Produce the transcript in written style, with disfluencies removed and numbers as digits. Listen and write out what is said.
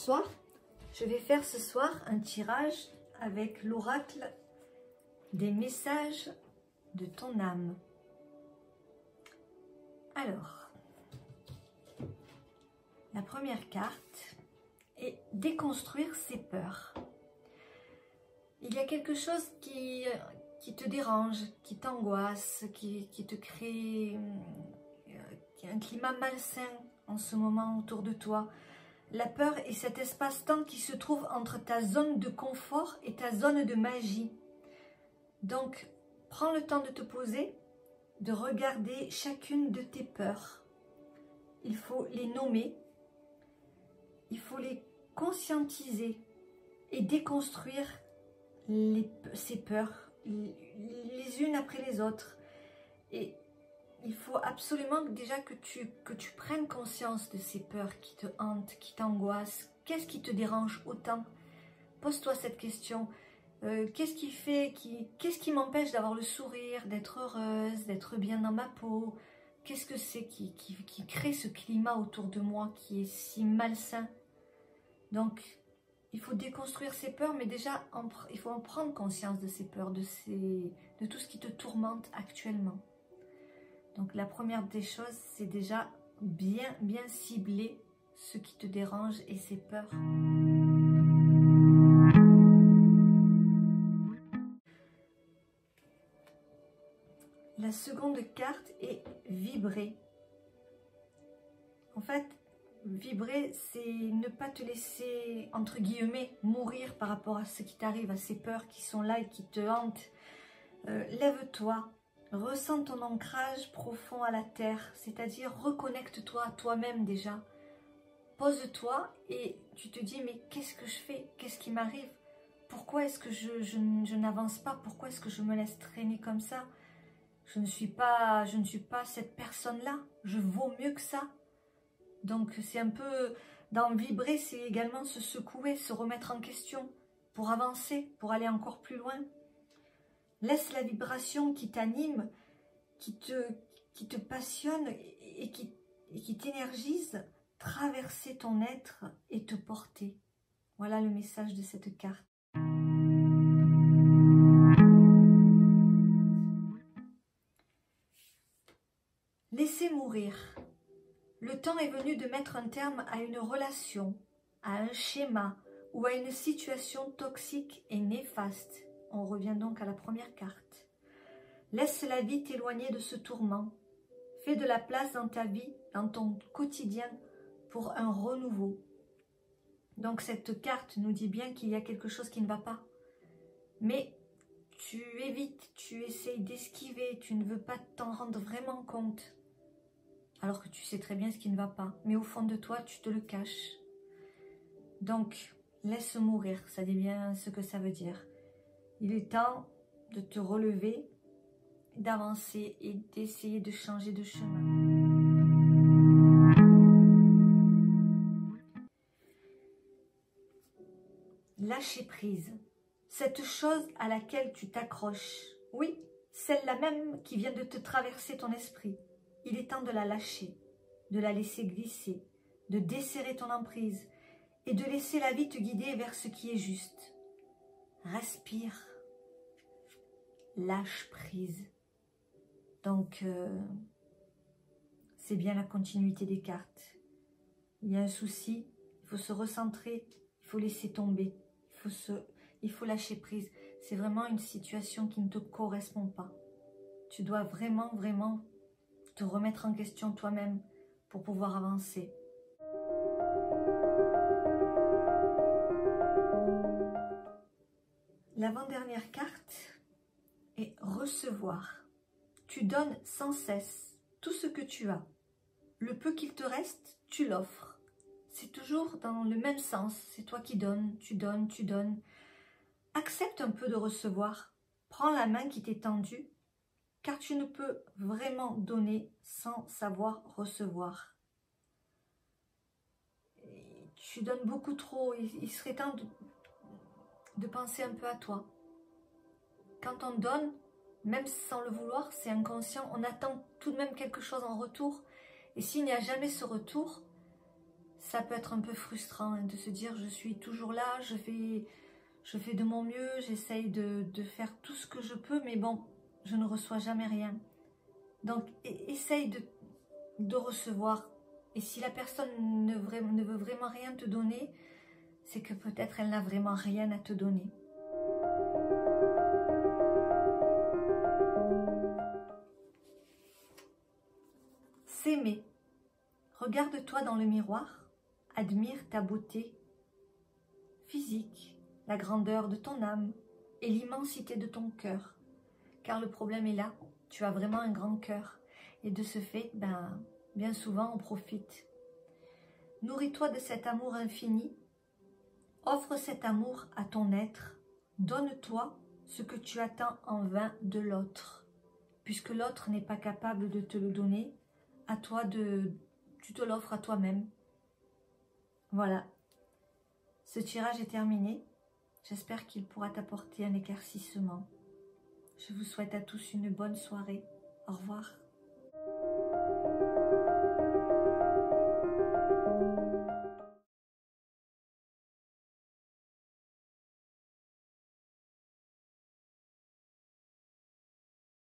Bonsoir, je vais faire ce soir un tirage avec l'oracle des messages de ton âme. Alors, la première carte est déconstruire ses peurs. Il y a quelque chose qui te dérange, qui t'angoisse, qui te crée un climat malsain en ce moment autour de toi. La peur est cet espace-temps qui se trouve entre ta zone de confort et ta zone de magie. Donc, prends le temps de te poser, de regarder chacune de tes peurs. Il faut les nommer, il faut les conscientiser et déconstruire ces peurs, les unes après les autres. Et il faut absolument déjà que tu prennes conscience de ces peurs qui te hantent, qui t'angoissent. Qu'est-ce qui te dérange autant? Pose-toi cette question. Qu'est-ce qui m'empêche d'avoir le sourire, d'être heureuse, d'être bien dans ma peau? Qu'est-ce que c'est qui crée ce climat autour de moi qui est si malsain? Donc, il faut déconstruire ces peurs, mais déjà, il faut en prendre conscience de ces peurs, de tout ce qui te tourmente actuellement. Donc, la première des choses, c'est déjà bien cibler ce qui te dérange et ces peurs. La seconde carte est vibrer. En fait, vibrer, c'est ne pas te laisser, entre guillemets, mourir par rapport à ce qui t'arrive, à ces peurs qui sont là et qui te hantent. Lève-toi, ressens ton ancrage profond à la terre, c'est-à-dire reconnecte-toi à toi-même déjà. Pose-toi et tu te dis, mais qu'est-ce que je fais? Qu'est-ce qui m'arrive? Pourquoi est-ce que je n'avance pas? Pourquoi est-ce que je me laisse traîner comme ça? Je ne suis pas cette personne-là. Je vaux mieux que ça. Donc, c'est un peu... Dans vibrer, c'est également se secouer, se remettre en question pour avancer, pour aller encore plus loin. Laisse la vibration qui t'anime, qui te passionne et qui t'énergise, traverser ton être et te porter. Voilà le message de cette carte. Laissez mourir. Le temps est venu de mettre un terme à une relation, à un schéma ou à une situation toxique et néfaste. On revient donc à la première carte. Laisse la vie t'éloigner de ce tourment. Fais de la place dans ta vie, dans ton quotidien, pour un renouveau. Donc cette carte nous dit bien qu'il y a quelque chose qui ne va pas. Mais tu évites, tu essayes d'esquiver, tu ne veux pas t'en rendre vraiment compte. Alors que tu sais très bien ce qui ne va pas. Mais au fond de toi, tu te le caches. Donc, laisse mourir, ça dit bien ce que ça veut dire. Il est temps de te relever, d'avancer et d'essayer de changer de chemin. Lâcher prise. Cette chose à laquelle tu t'accroches. Oui, celle-là même qui vient de te traverser ton esprit. Il est temps de la lâcher, de la laisser glisser, de desserrer ton emprise et de laisser la vie te guider vers ce qui est juste. Respire, lâche prise. Donc, c'est bien la continuité des cartes. Il y a un souci, il faut se recentrer, il faut laisser tomber, il faut lâcher prise. C'est vraiment une situation qui ne te correspond pas. Tu dois vraiment te remettre en question toi-même pour pouvoir avancer. L'avant-dernière carte est recevoir. Tu donnes sans cesse tout ce que tu as. Le peu qu'il te reste, tu l'offres. C'est toujours dans le même sens. C'est toi qui donnes, tu donnes, tu donnes. Accepte un peu de recevoir. Prends la main qui t'est tendue, car tu ne peux vraiment donner sans savoir recevoir. Et tu donnes beaucoup trop. Il serait temps de penser un peu à toi. Quand on donne, même sans le vouloir, c'est inconscient, on attend tout de même quelque chose en retour. Et s'il n'y a jamais ce retour, ça peut être un peu frustrant hein, de se dire je suis toujours là, je fais de mon mieux, j'essaye de faire tout ce que je peux, mais bon, je ne reçois jamais rien. Donc, essaye de recevoir. Et si la personne ne veut vraiment rien te donner, c'est que peut-être elle n'a vraiment rien à te donner. S'aimer. Regarde-toi dans le miroir, admire ta beauté physique, la grandeur de ton âme et l'immensité de ton cœur. Car le problème est là, tu as vraiment un grand cœur. Et de ce fait, bien souvent on profite. Nourris-toi de cet amour infini, offre cet amour à ton être, donne-toi ce que tu attends en vain de l'autre. Puisque l'autre n'est pas capable de te le donner, à toi tu te l'offres à toi-même. Voilà, ce tirage est terminé. J'espère qu'il pourra t'apporter un éclaircissement. Je vous souhaite à tous une bonne soirée. Au revoir.